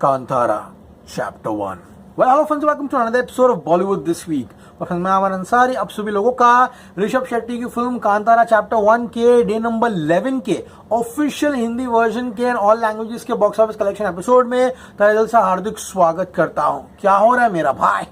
Kantara Chapter 1. Well, hello friends, welcome to another episode of Bollywood This Week. और मैं अमर अंसारी आप सभी लोगों का ऋषभ शेट्टी की फिल्म कांतारा चैप्टर 1 के डे नंबर 11 के ऑफिशियल हिंदी वर्जन के एंड ऑल लैंग्वेजेस के बॉक्स ऑफिस कलेक्शन एपिसोड में तहे दिल से हार्दिक स्वागत करता हूं। क्या हो रहा है मेरा भाई?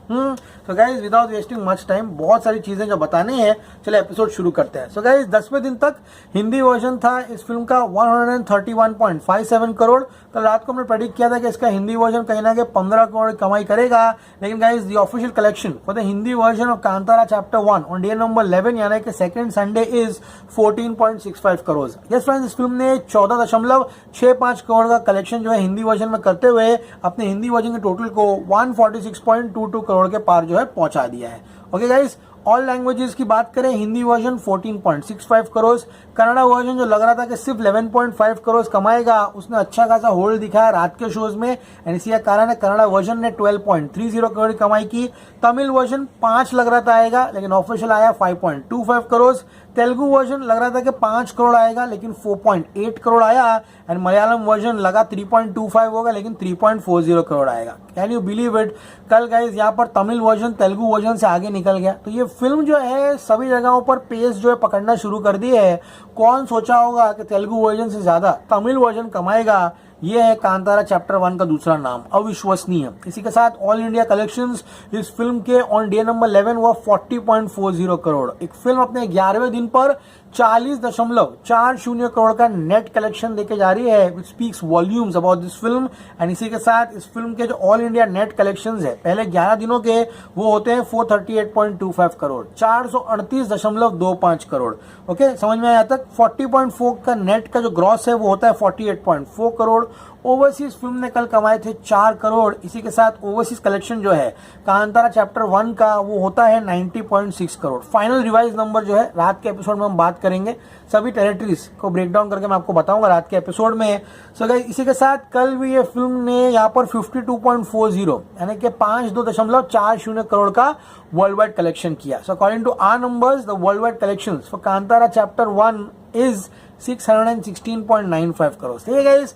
So guys without wasting much time, बहुत सारी चीजें जो बताने हैं, चले एपिसोड शुरू करते हैं। सो गाइज 10वें दिन तक हिंदी वर्जन था इस फिल्म का 131.57 करोड़। कल रात को हमने प्रेडिक्ट किया था कि इसका हिंदी वर्जन कहीं ना कहीं 15 करोड़ कमाई करेगा, लेकिन guys the official collection for the Hindi version of Kantara chapter 1 on day number 11 यानी कि second Sunday is 14.65 crore. Yes friends, इस फिल्म ने 14.65 करोड़ का कलेक्शन जो है हिंदी वर्जन में करते हुए अपने हिंदी वर्जन के टोटल को 146.22 करोड़ के पार जो है पहुंचा दिया है। ओके गाइस, ऑल लैंग्वेजेस की बात करें, हिंदी वर्जन 14.65 करोड़, कन्नड़ा वर्जन जो लग रहा था कि सिर्फ 11.5 करोड़ कमाएगा, उसने अच्छा खासा होल्ड दिखाया रात के शोज में, एंड इसी का कारण है कन्नड़ा वर्जन ने 12.30 करोड़ कमाई की। तमिल वर्जन 5 लग रहा था आएगा, लेकिन ऑफिशियल आया 5.25 करोड़। तेलुगु वर्जन लग रहा था कि 5 करोड़ आएगा, लेकिन 4.8 करोड़ आया, एंड मलयालम वर्जन लगा 3.25 होगा, लेकिन 3.40 करोड़ आएगा। Can you believe it? कल गाइज यहाँ पर तमिल वर्जन तेलुगु वर्जन से आगे निकल गया। तो ये फिल्म जो है सभी जगहों पर पेस जो है पकड़ना शुरू कर दी है। कौन सोचा होगा कि तेलुगु वर्जन से ज्यादा तमिल वर्जन कमाएगा? ये है कांतारा चैप्टर 1 का दूसरा नाम, अविश्वसनीय। इसी के साथ ऑल इंडिया कलेक्शंस इस फिल्म के ऑन डे नंबर 11 वो 40.40 करोड़। एक फिल्म अपने 11वें दिन पर 40.40 करोड़ का नेट कलेक्शन देके जा रही है, which speaks volumes about this film. And इसी के साथ इस फिल्म के जो ऑल इंडिया नेट कलेक्शंस है पहले 11 दिनों के, वो होते हैं 438.25 करोड़, 438.25 करोड़। ओके, समझ में आया तक? 40.4 का नेट का जो ग्रॉस है वो होता है 48.4 करोड़। ओवरसीज फिल्म ने कल कमाए थे 4 करोड़। इसी के साथ ओवरसीज कलेक्शन जो है कांतारा चैप्टर 1 का वो होता है 90.6 करोड़। फाइनल रिवाइज नंबर जो है रात के एपिसोड में हम बात करेंगे, सभी टेरिटरीज को ब्रेक डाउन करके मैं आपको बताऊंगा रात के एपिसोड में। सो गाइस, इसी के साथ कल भी ये फिल्म ने यहाँ पर 52.40 यानी कि 52.40 करोड़ का वर्ल्ड वाइड कलेक्शन किया। So according to our numbers, the world wide collection for Kantara chapter 1 is 616.95 crore. ठीक है गाइस,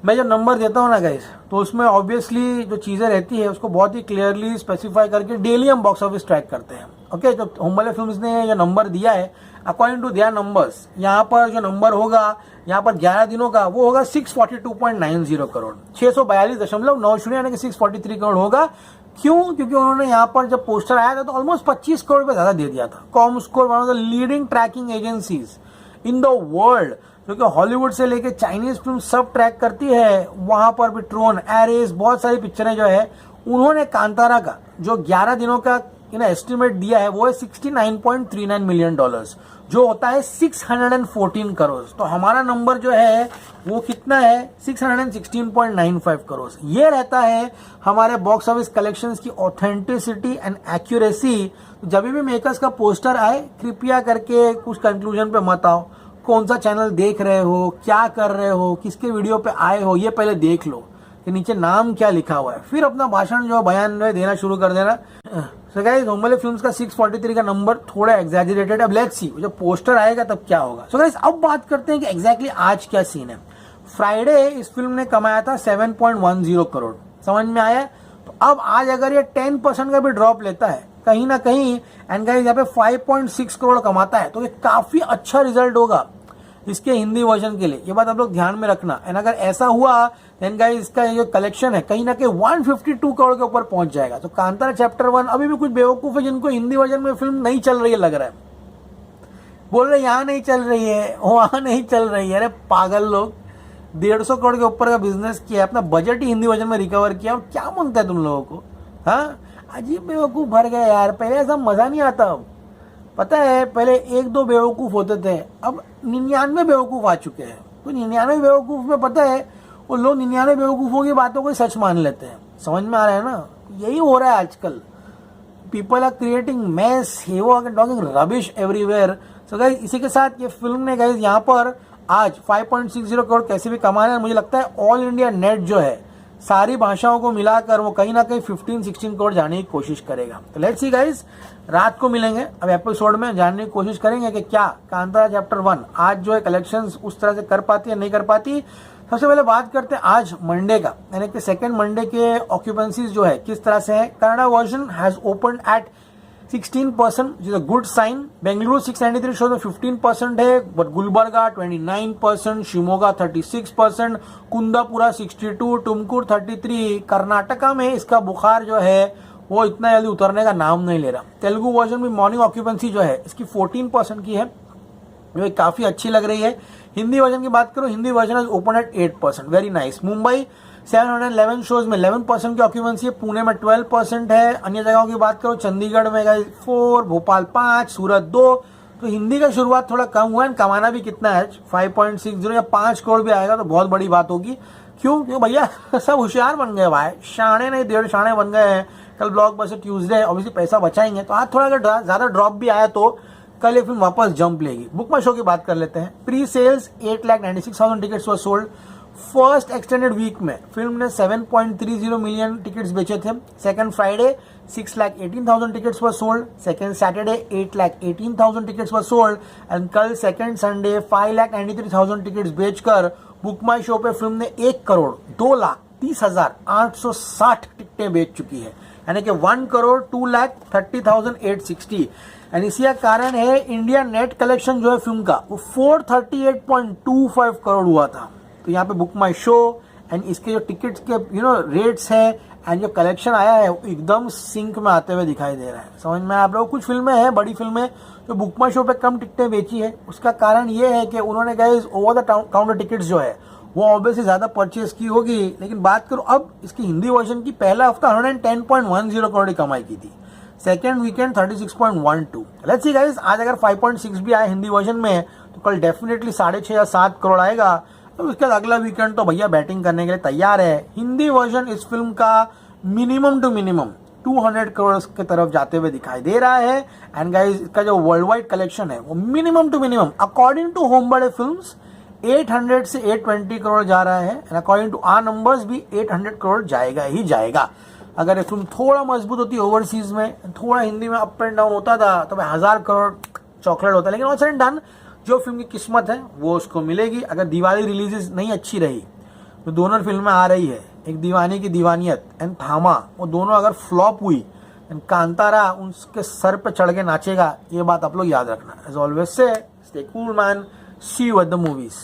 मैं जब नंबर देता हूँ ना गाइस, तो उसमें ऑब्वियसली जो चीजें रहती है उसको बहुत ही क्लियरली स्पेसिफाई करके डेली हम बॉक्स ऑफिस ट्रैक करते हैं। ओके, तो हुम्बले फिल्म्स ने जो नंबर दिया है अकॉर्डिंग टू देयर नंबर्स, यहाँ पर जो नंबर होगा यहाँ पर 11 दिनों का वो होगा 642.90 करोड़, 642.90 यानी कि 643 करोड़ होगा। क्यों? क्योंकि उन्होंने यहाँ पर जब पोस्टर आया था तो ऑलमोस्ट 25 करोड़ पे ज्यादा दे दिया था। Comscore one of the leading tracking agencies in the world, जो कि हॉलीवुड से लेके चाइनीज फिल्म सब ट्रैक करती है, वहां पर भी ट्रोन, एरेस, बहुत सारी पिक्चरें जो है, उन्होंने कांतारा का जो 11 दिनों का एस्टिमेट दिया है वो है $69.39 मिलियन, जो होता है 614 करोड़। तो हमारा नंबर जो है वो कितना है? 616.95 करोड़। ये रहता है हमारे बॉक्स ऑफिस कलेक्शंस की ऑथेंटिसिटी एंड एक्यूरेसी। जब भी मेकर्स का पोस्टर आए, कृपया करके कुछ कंक्लूजन पे मत आओ। कौन सा चैनल देख रहे हो, क्या कर रहे हो, किसके वीडियो पे आए हो, ये पहले देख लो कि नीचे नाम क्या लिखा हुआ है, फिर अपना भाषण जो बयान देना शुरू कर देना। सो गाइस, हुम्बले फिल्म्स का 643 का नंबर थोड़ा एग्जैजरेटेड। अब लेट्स सी जब पोस्टर आएगा तब क्या होगा। सो गाइस, अब बात करते हैं कि एग्जैक्टली आज क्या सीन है। फ्राइडे इस फिल्म ने कमाया था 7.10 करोड़, समझ में आया? तो अब आज अगर ये 10% का भी ड्रॉप लेता है कहीं ना कहीं, एंड गाइस यहाँ पे 5.6 करोड़ कमाता है, तो ये काफी अच्छा रिजल्ट होगा इसके हिंदी वर्जन के लिए। ये बात आप लोग ध्यान में रखना। एंड अगर ऐसा हुआ देन गाइस इसका जो कलेक्शन है कहीं ना कहीं 152 करोड़ के ऊपर पहुंच जाएगा। तो कांतारा चैप्टर 1, अभी भी कुछ बेवकूफ है जिनको हिंदी वर्जन में फिल्म नहीं चल रही है, लग रहा है, बोल रहे यहाँ नहीं चल रही है, वहां नहीं चल रही है। अरे पागल लोग, 150 करोड़ के ऊपर का बिजनेस किया, अपना बजट ही हिंदी वर्जन में रिकवर किया, और क्या मांगता है तुम लोगों को? हाँ, अजीब बेवकूफ भर गया यार। पहले ऐसा मजा नहीं आता। अब पता है, पहले 1-2 बेवकूफ होते थे, अब 99 बेवकूफ आ चुके हैं। तो 99 बेवकूफ में पता है वो लोग 99 बेवकूफों की बातों को सच मान लेते हैं। समझ में आ रहा है ना? यही हो रहा है आजकल। People are creating mess, havoc and talking rubbish everywhere. So guys, इसी के साथ ये फिल्म ने गाइस यहाँ पर आज 5.60 करोड़ कैसे भी कमाना है। मुझे लगता है ऑल इंडिया नेट जो है सारी भाषाओं को मिलाकर वो कहीं ना कहीं 15-16 करोड़ जाने की कोशिश करेगा। तो लेट्स सी गाइस, रात को मिलेंगे अब एपिसोड में, जानने की कोशिश करेंगे कि क्या कांतारा चैप्टर 1 आज जो है कलेक्शंस उस तरह से कर पाती है नहीं कर पाती। सबसे पहले बात करते हैं आज मंडे का, यानी कि सेकेंड मंडे के ऑक्यूपेंसीज जो है किस तरह से है। Kannada version has open at 16%, which is a good sign. Bengaluru 693 shows में 15% है, बट गुलबर्गा 29%, शिमोगा 36%, कुंदापुरा 62, टुमकुर 33। कर्नाटका में इसका बुखार जो है वो इतना जल्दी उतरने का नाम नहीं ले रहा। तेलुगु वर्जन में मॉर्निंग ऑक्यूपेंसी जो है इसकी 14% की है, जो काफी अच्छी लग रही है। हिंदी वर्जन की बात करो, Hindi version is open at 8%, very nice. Mumbai 711 shows में 11% की ऑक्यूपेंसी है, पुणे में 12% है। अन्य जगहों की बात करो, चंडीगढ़ में 4, भोपाल 5, सूरत 2। तो हिंदी का शुरुआत थोड़ा कम हुआ है, कमाना भी कितना है 5.60 या 5 करोड़ भी आएगा तो बहुत बड़ी बात होगी। क्यों भैया सब होशियार बन गए भाई, शाणे नहीं 1.5 शाणे बन गए हैं। कल ब्लॉकबस्टर ट्यूसडे, ऑब्वियसली पैसा बचाएंगे, तो आज थोड़ा अगर ज्यादा ड्रॉप भी आया तो कल ये फिल्म वापस जंप लेगी। बुक माई शो की बात कर लेते हैं। Pre sales 8,96,000 tickets were sold. First extended week में फिल्म ने 7.30 मिलियन टिकट्स बेचे थे। Second Friday 6,18,000 tickets were sold. Second Saturday 8,18,000 tickets were sold. And कल सेकंड संडे 5,93,000 टिकट्स बेचकर बुक माई शो पे फिल्म ने 1,30,30,860 टिकटें बेच चुकी है, यानी कि 1,02,30,860। एंड इसी का कारण है इंडिया नेट कलेक्शन जो है फिल्म का वो 438.25 करोड़ हुआ था। तो यहाँ पे बुक माई शो एंड इसके जो टिकट्स के रेट्स है एंड जो कलेक्शन आया है वो एकदम सिंक में आते हुए दिखाई दे रहा है। समझ में आप लोग, कुछ फिल्में हैं बड़ी फिल्में जो बुक माई शो पे कम टिकटें बेची है, उसका कारण ये है कि उन्होंने guys over the counter tickets जो है वो ऑब्वियसली ज्यादा परचेज की होगी। लेकिन बात करो अब इसकी हिंदी वर्जन की, पहला हफ्ता 110.10 करोड़ की कमाई की थी, second weekend 36.12। Let's see guys, आज अगर 5.6 भी आए हिंदी वर्जन में तो कल डेफिनेटली 6.5 या 7 करोड़ आएगा। तो उसके बाद अगला वीकेंड तो भैया बैटिंग करने के लिए तैयार है। हिंदी वर्जन इस फिल्म का मिनिमम टू मिनिमम 200 करोड़ के तरफ जाते हुए दिखाई दे रहा है। एंड गाइस इसका जो वर्ल्ड वाइड कलेक्शन है वो minimum to minimum according to Hombale films 800 से 820 करोड़ जा रहा है। And according to our numbers भी 800 करोड़ जाएगा ही जाएगा। अगर ये फिल्म थोड़ा मजबूत होती ओवरसीज में, थोड़ा हिंदी में अप एंड डाउन होता था तो 1000 करोड़ चॉकलेट होता। लेकिन ऑल एंड डन, जो फिल्म की किस्मत है वो उसको मिलेगी। अगर दिवाली रिलीजेस नहीं अच्छी रही तो दोनों फिल्में आ रही है, एक दीवानी की दीवानियत एंड थामा, वो दोनों अगर फ्लॉप हुई एंड कांतारा उसके सर पे चढ़ के नाचेगा, ये बात आप लोग याद रखना। As always so stay cool man, see you at the movies.